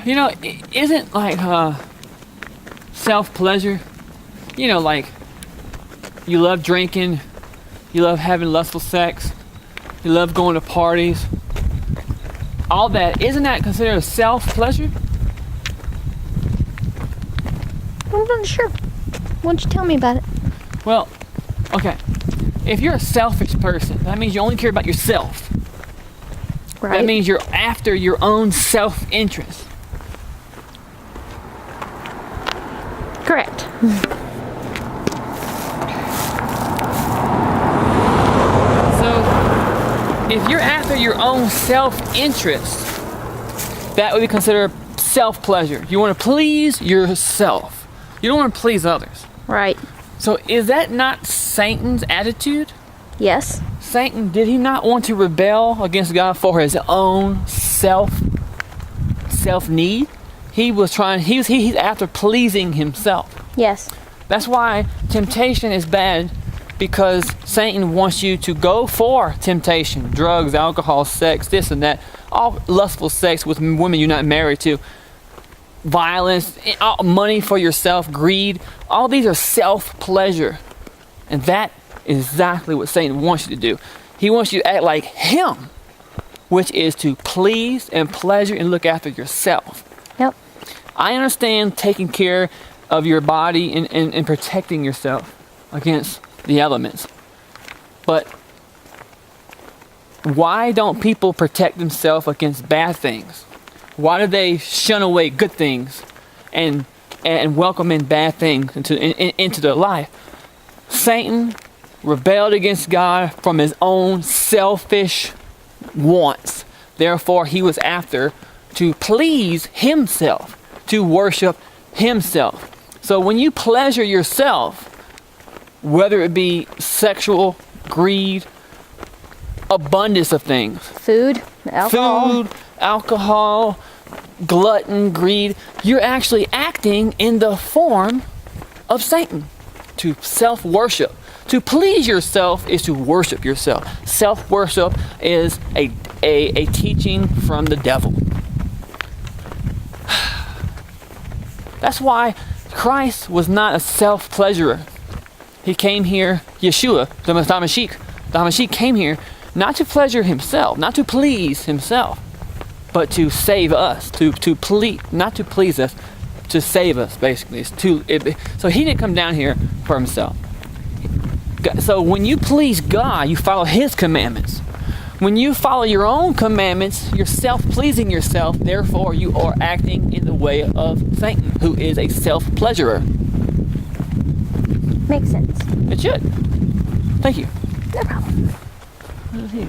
You know, isn't like self-pleasure, you know, like you love drinking, you love having lustful sex, you love going to parties, all that, isn't that considered self-pleasure? I'm not sure. Why don't you tell me about it? Well, okay. If you're a selfish person, that means you only care about yourself. Right. That means you're after your own self-interest. Correct. So, if you're after your own self-interest, that would be considered self-pleasure. You want to please yourself. You don't want to please others. Right. So is that not Satan's attitude? Yes. Satan, did he not want to rebel against God for his own self-need? He's after pleasing himself. Yes. That's why temptation is bad, because Satan wants you to go for temptation, drugs, alcohol, sex, this and that, all lustful sex with women you're not married to, violence, money for yourself, greed, all these are self-pleasure. And that is exactly what Satan wants you to do. He wants you to act like him, which is to please and pleasure and look after yourself. Yep. I understand taking care of your body and protecting yourself against the elements. But why don't people protect themselves against bad things? Why do they shun away good things and welcome in bad things into their life? Satan rebelled against God from his own selfish wants. Therefore, he was after to please himself, to worship himself. So when you pleasure yourself, whether it be sexual, greed, abundance of things, Food, alcohol, glutton, greed, you're actually acting in the form of Satan, to self-worship. To please yourself is to worship yourself. Self-worship is a teaching from the devil. That's why Christ was not a self-pleasurer. He came here, Yeshua, the Mashiach came here not to pleasure himself, not to please himself, but to save us, not to please us, to save us, basically. So he didn't come down here for himself. So when you please God, you follow his commandments. When you follow your own commandments, you're self-pleasing yourself, therefore you are acting in the way of Satan, who is a self-pleasurer. Makes sense. It should. Thank you. No problem. What is he?